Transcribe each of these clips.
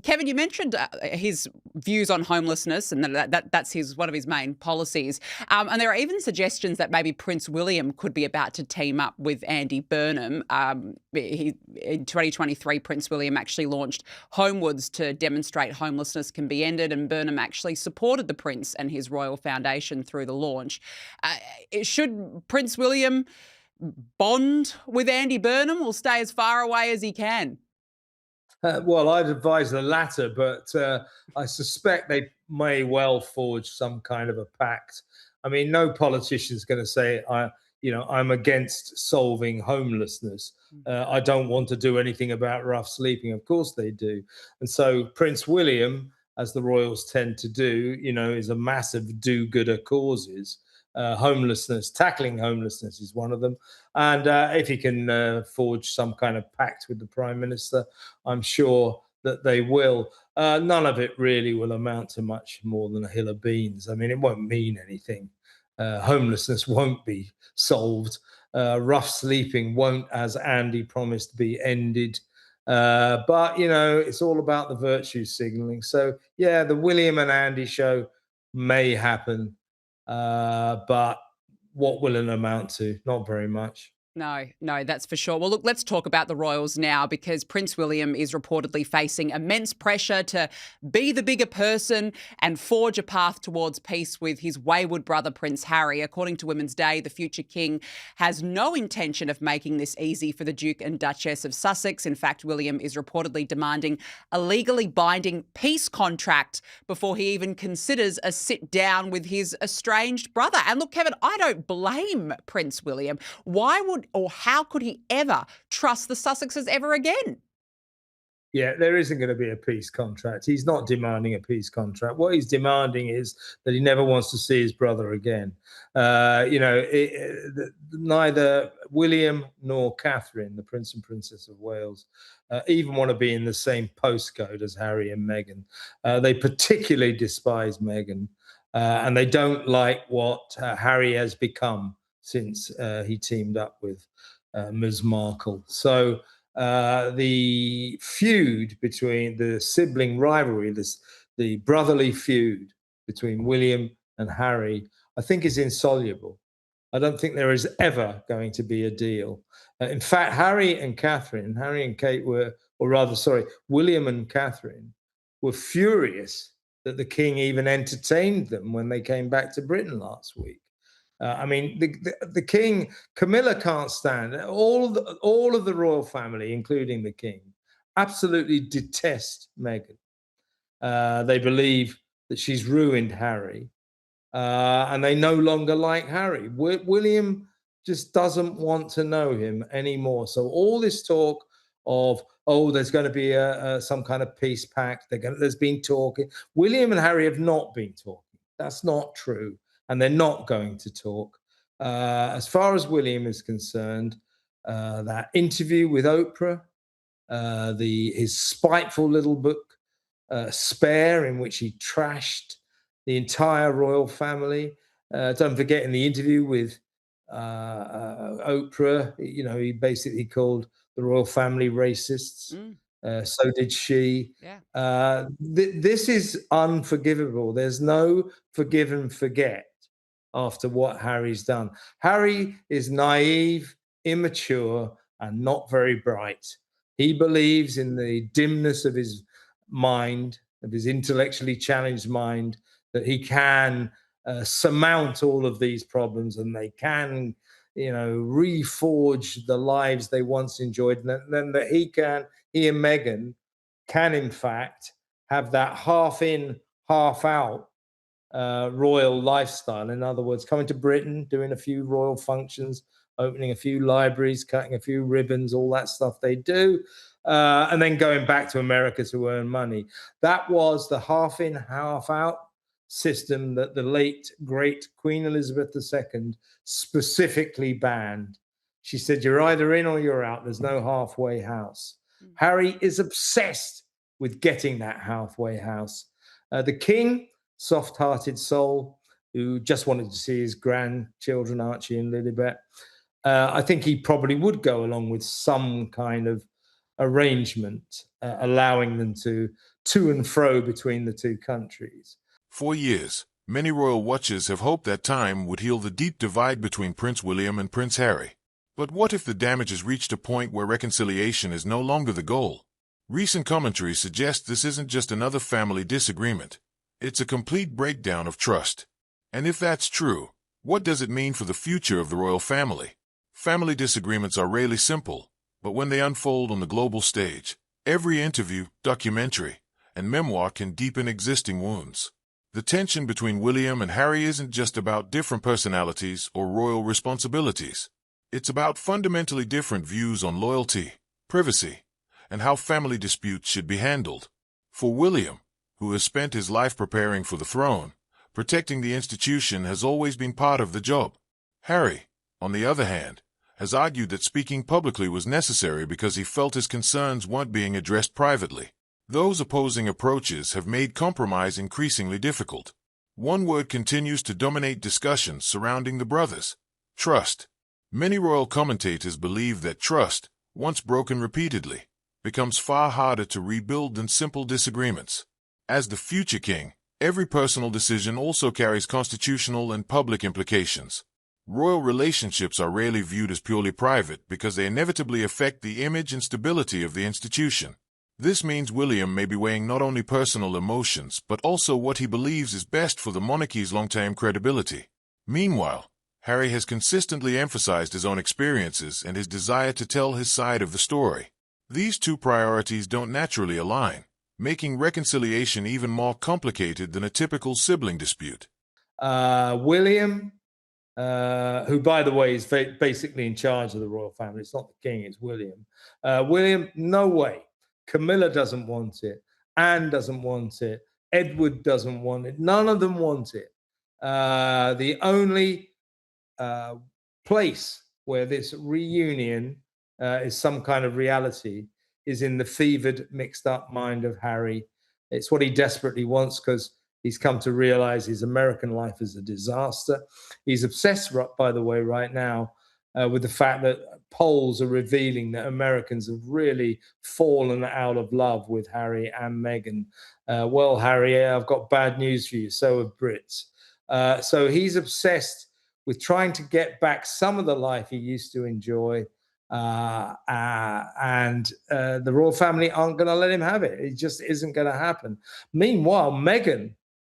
Kevin, you mentioned his views on homelessness, and that's one of his main policies. And there are even suggestions that maybe Prince William could be about to team up with Andy Burnham. In 2023, Prince William actually launched Homewards to demonstrate homelessness can be ended, and Burnham actually supported the Prince and his Royal Foundation through the launch. Should Prince William bond with Andy Burnham or stay as far away as he can? Well, I'd advise the latter, but I suspect they may well forge some kind of a pact. I mean, no politician's going to say, I'm against solving homelessness. I don't want to do anything about rough sleeping. Of course they do. And so Prince William, as the royals tend to do, is a massive do-gooder causes. Tackling homelessness is one of them. And if he can forge some kind of pact with the Prime Minister, I'm sure that they will. None of it really will amount to much more than a hill of beans. I mean, it won't mean anything. Homelessness won't be solved. Rough sleeping won't, as Andy promised, be ended. But, it's all about the virtue signaling. So, yeah, the William and Andy show may happen. But what will it amount to? Not very much. No, that's for sure. Well, look, let's talk about the royals now, because Prince William is reportedly facing immense pressure to be the bigger person and forge a path towards peace with his wayward brother, Prince Harry. According to Women's Day, the future king has no intention of making this easy for the Duke and Duchess of Sussex. In fact, William is reportedly demanding a legally binding peace contract before he even considers a sit down with his estranged brother. And look, Kevin, I don't blame Prince William. Why would or how could he ever trust the Sussexes ever again? Yeah, there isn't going to be a peace contract. He's not demanding a peace contract. What he's demanding is that he never wants to see his brother again. Neither William nor Catherine, the Prince and Princess of Wales, even want to be in the same postcode as Harry and Meghan. They particularly despise Meghan, and they don't like what Harry has become since he teamed up with Ms. Markle. So the feud between the sibling rivalry, the brotherly feud between William and Harry, I think is insoluble. I don't think there is ever going to be a deal. In fact, Harry and Kate were, or rather, sorry, William and Catherine were furious that the king even entertained them when they came back to Britain last week. I mean, the king, Camilla can't stand it. All of the royal family, including the king, absolutely detest Meghan. They believe that she's ruined Harry, and they no longer like Harry. William just doesn't want to know him anymore. So all this talk of, there's going to be some kind of peace pact. There's been talking. William and Harry have not been talking. That's not true. And they're not going to talk. As far as William is concerned, that interview with Oprah, his spiteful little book, Spare, in which he trashed the entire royal family. Don't forget, in the interview with Oprah, he basically called the royal family racists. So did she. Yeah. This is unforgivable. There's no forgive and forget after what Harry's done. Harry is naive, immature, and not very bright. He believes in the dimness of his mind, of his intellectually challenged mind, that he can surmount all of these problems and they can, reforge the lives they once enjoyed. And then that he and Meghan can, in fact, have that half in, half out royal lifestyle. In other words, coming to Britain, doing a few royal functions, opening a few libraries, cutting a few ribbons, all that stuff they do, and then going back to America to earn money. That was the half in, half out system that the late, great Queen Elizabeth II specifically banned. She said, you're either in or you're out. There's no halfway house. Harry is obsessed with getting that halfway house. The king, soft-hearted soul who just wanted to see his grandchildren, Archie and Lilibet. I think he probably would go along with some kind of arrangement, allowing them to and fro between the two countries. For years, many royal watchers have hoped that time would heal the deep divide between Prince William and Prince Harry. But what if the damage has reached a point where reconciliation is no longer the goal? Recent commentary suggests this isn't just another family disagreement. It's a complete breakdown of trust. And if that's true, what does it mean for the future of the royal family? Family disagreements are rarely simple, but when they unfold on the global stage, every interview, documentary, and memoir can deepen existing wounds. The tension between William and Harry isn't just about different personalities or royal responsibilities. It's about fundamentally different views on loyalty, privacy, and how family disputes should be handled. For William, who has spent his life preparing for the throne, protecting the institution has always been part of the job. Harry, on the other hand, has argued that speaking publicly was necessary because he felt his concerns weren't being addressed privately. Those opposing approaches have made compromise increasingly difficult. One word continues to dominate discussions surrounding the brothers: trust. Many royal commentators believe that trust, once broken repeatedly, becomes far harder to rebuild than simple disagreements. As the future king, every personal decision also carries constitutional and public implications. Royal relationships are rarely viewed as purely private because they inevitably affect the image and stability of the institution. This means William may be weighing not only personal emotions but also what he believes is best for the monarchy's long-term credibility. Meanwhile, Harry has consistently emphasized his own experiences and his desire to tell his side of the story. These two priorities don't naturally align, making reconciliation even more complicated than a typical sibling dispute. William, who, by the way, is basically in charge of the royal family. It's not the king, it's William. William, no way. Camilla doesn't want it. Anne doesn't want it. Edward doesn't want it. None of them want it. The only place where this reunion is some kind of reality is in the fevered, mixed up mind of Harry. It's what he desperately wants because he's come to realize his American life is a disaster. He's obsessed, by the way, right now with the fact that polls are revealing that Americans have really fallen out of love with Harry and Meghan. Well, Harry, I've got bad news for you. So have Brits. So he's obsessed with trying to get back some of the life he used to enjoy. And the royal family aren't going to let him have it. It just isn't going to happen. Meanwhile, Meghan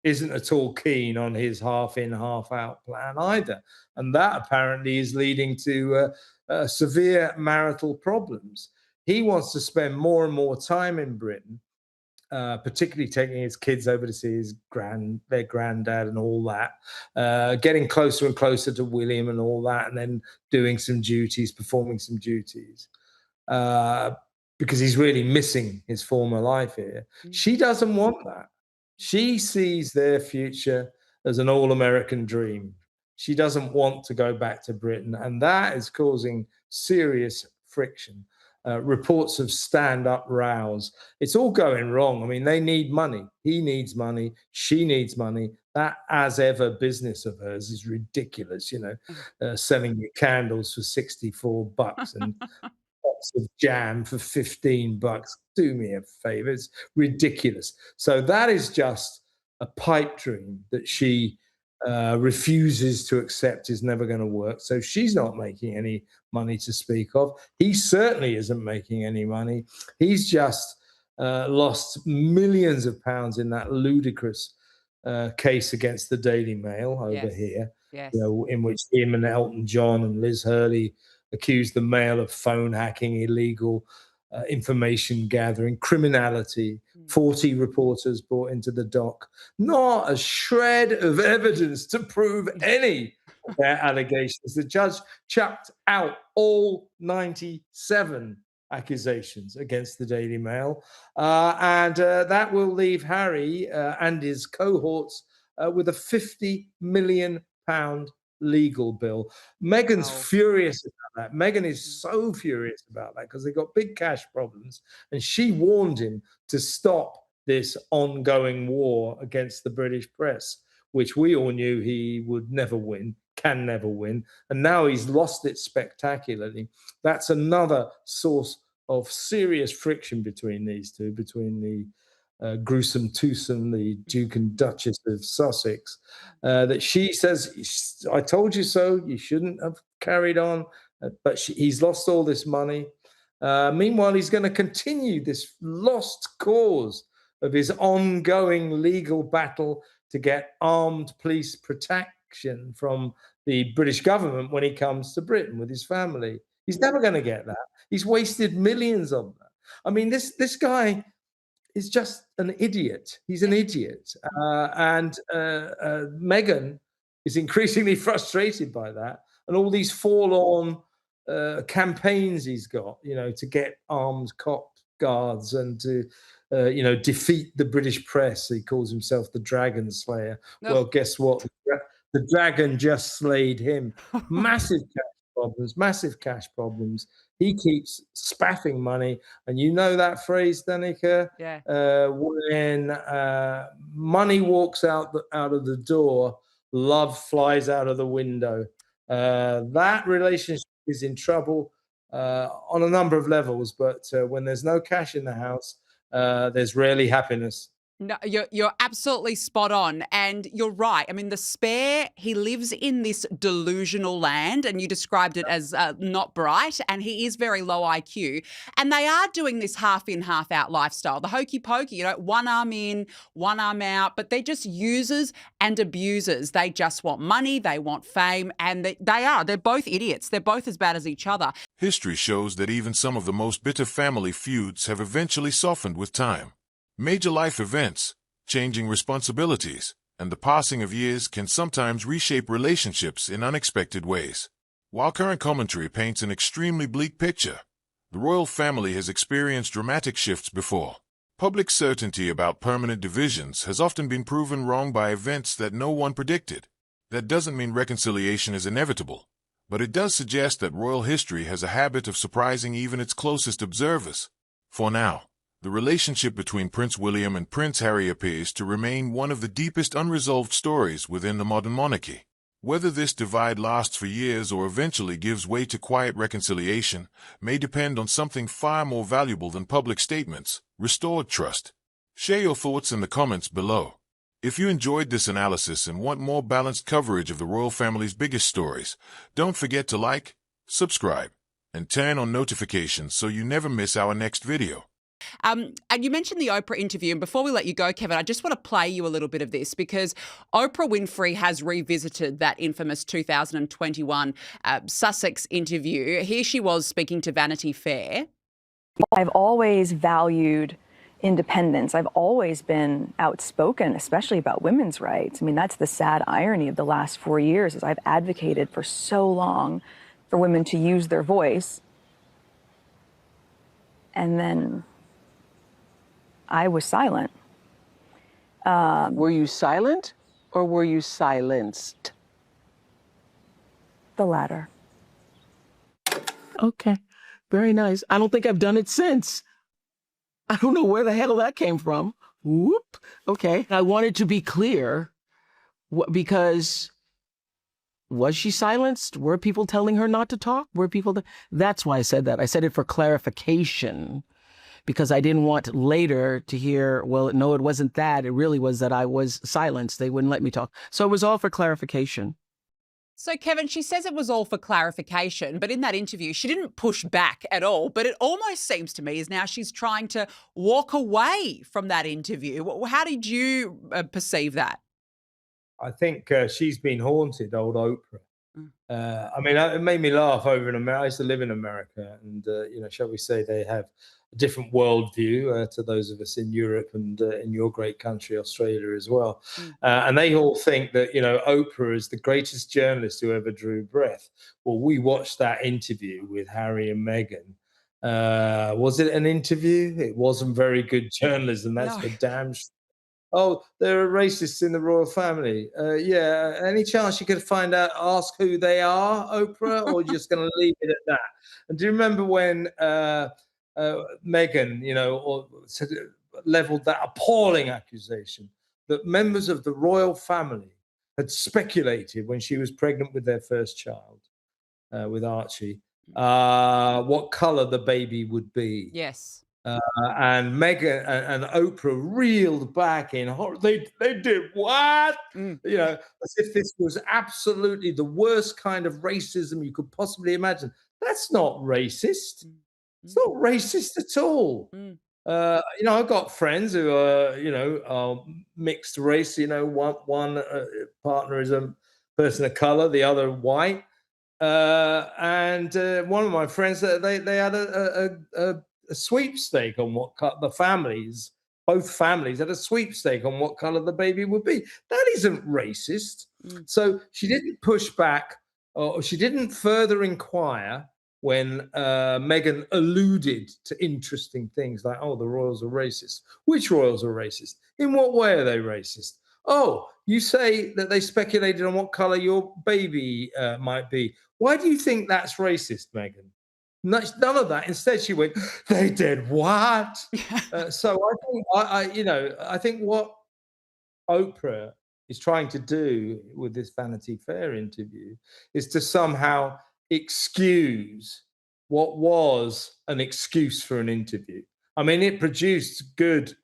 isn't at all keen on his half in, half out plan either. And that apparently is leading to severe marital problems. He wants to spend more and more time in Britain, particularly taking his kids over to see their granddad and all that, getting closer and closer to William and all that, and then doing some duties, performing some duties, because he's really missing his former life here. She doesn't want that. She sees their future as an all-American dream. She doesn't want to go back to Britain, and that is causing serious friction. Reports of stand-up rows. It's all going wrong. I mean, they need money. He needs money. She needs money. That as ever business of hers is ridiculous, selling your candles for $64 and box of jam for $15. Do me a favor. It's ridiculous. So that is just a pipe dream that she refuses to accept, is never going to work. So she's not making any money to speak of. He certainly isn't making any money. He's just lost millions of pounds in that ludicrous case against the Daily Mail over here, in which him and Elton John and Liz Hurley accused the Mail of phone hacking, illegal information gathering, criminality. 40 reporters brought into the dock. Not a shred of evidence to prove any of their allegations. The judge chucked out all 97 accusations against the Daily Mail. And that will leave Harry and his cohorts with a £50 million legal bill. Meghan's furious about that. Meghan is so furious about that because they've got big cash problems. And she warned him to stop this ongoing war against the British press, which we all knew he would never win, can never win. And now he's lost it spectacularly. That's another source of serious friction between these two, between the gruesome twosome, the Duke and Duchess of Sussex, that she says, I told you so, you shouldn't have carried on, but he's lost all this money. Meanwhile, he's going to continue this lost cause of his ongoing legal battle to get armed police protection from the British government when he comes to Britain with his family. He's never going to get that. He's wasted millions of that. I mean, this guy is just an idiot. He's an idiot. And Meghan is increasingly frustrated by that. And all these forlorn campaigns he's got, to get armed cop guards and to, defeat the British press. He calls himself the Dragon Slayer. No. Well, guess what? The dragon just slayed him. Massive cash problems. He keeps spaffing money. And you know that phrase, Danica? Yeah. When money walks out of the door, love flies out of the window. That relationship is in trouble on a number of levels. But when there's no cash in the house, there's rarely happiness. No, you're absolutely spot on. And you're right. I mean, the spare, he lives in this delusional land, and you described it as not bright, and he is very low IQ. And they are doing this half in, half out lifestyle, the hokey pokey, one arm in, one arm out, but they're just users and abusers. They just want money, they want fame, and they're both idiots. They're both as bad as each other. History shows that even some of the most bitter family feuds have eventually softened with time. Major life events, changing responsibilities, and the passing of years can sometimes reshape relationships in unexpected ways. While current commentary paints an extremely bleak picture, the royal family has experienced dramatic shifts before. Public certainty about permanent divisions has often been proven wrong by events that no one predicted. That doesn't mean reconciliation is inevitable, but it does suggest that royal history has a habit of surprising even its closest observers. For now, the relationship between Prince William and Prince Harry appears to remain one of the deepest unresolved stories within the modern monarchy. Whether this divide lasts for years or eventually gives way to quiet reconciliation may depend on something far more valuable than public statements: restored trust. Share your thoughts in the comments below. If you enjoyed this analysis and want more balanced coverage of the royal family's biggest stories, don't forget to like, subscribe, and turn on notifications so you never miss our next video. And you mentioned the Oprah interview. And before we let you go, Kevin, I just want to play you a little bit of this, because Oprah Winfrey has revisited that infamous 2021 Sussex interview. Here she was speaking to Vanity Fair. I've always valued independence. I've always been outspoken, especially about women's rights. I mean, that's the sad irony of the last 4 years, is I've advocated for so long for women to use their voice. And then I was silent. Were you silent or were you silenced? The latter. Okay, very nice. I don't think I've done it since. I don't know where the hell that came from. Whoop. Okay. I wanted to be clear because was she silenced? Were people telling her not to talk? That's why I said that. I said it for clarification, because I didn't want later to hear, well, no, it wasn't that. It really was that I was silenced. They wouldn't let me talk. So it was all for clarification. So, Kevin, she says it was all for clarification, but in that interview, she didn't push back at all. But it almost seems to me as now she's trying to walk away from that interview. How did you perceive that? I think she's been haunted, old Oprah. I mean, it made me laugh over in America. I used to live in America, and shall we say, they have a different worldview to those of us in Europe and in your great country, Australia, as well. And they all think that Oprah is the greatest journalist who ever drew breath. Well, we watched that interview with Harry and Meghan. Was it an interview? It wasn't very good journalism. That's for damn sure. Oh, there are racists in the royal family. Yeah, any chance you could ask who they are, Oprah, or just going to leave it at that? And do you remember when Meghan, leveled that appalling accusation that members of the royal family had speculated when she was pregnant with their first child, with Archie, what color the baby would be. Yes. And Meghan and Oprah reeled back in horror. They did what? Mm. As if this was absolutely the worst kind of racism you could possibly imagine. That's not racist. It's not racist at all. Mm. I've got friends who are mixed race. One partner is a person of color, the other white. And one of my friends, they had a sweepstake on what cut the families, both families had a sweepstake on what color the baby would be. That isn't racist. So she didn't push back, or she didn't further inquire when Meghan alluded to interesting things like, oh, the royals are racist. Which royals are racist? In what way are they racist? Oh, you say that they speculated on what color your baby might be. Why do you think that's racist, Meghan? None of that. Instead, she went, they did what? So I think what Oprah is trying to do with this Vanity Fair interview is to somehow excuse what was an excuse for an interview. I mean, it produced good,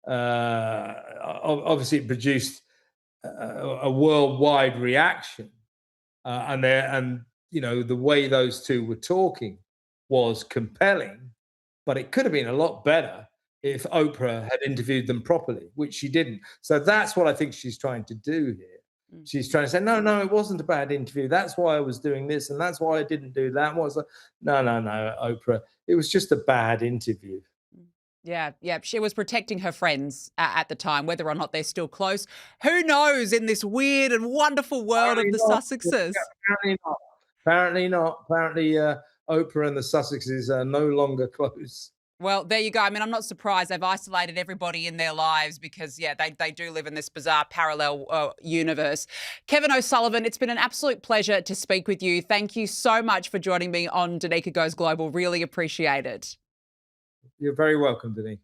obviously it produced a worldwide reaction. And the way those two were talking was compelling, but it could have been a lot better if Oprah had interviewed them properly, which she didn't. So that's what I think she's trying to do here. She's trying to say, no, it wasn't a bad interview. That's why I was doing this, and that's why I didn't do that. No, Oprah. It was just a bad interview. Yeah. She was protecting her friends at the time, whether or not they're still close. Who knows in this weird and wonderful world of the Sussexes? Apparently not. Apparently, Oprah and the Sussexes are no longer close. Well, there you go. I mean, I'm not surprised. They've isolated everybody in their lives because, they do live in this bizarre parallel universe. Kevin O'Sullivan, it's been an absolute pleasure to speak with you. Thank you so much for joining me on Danica Goes Global. Really appreciate it. You're very welcome, Danica.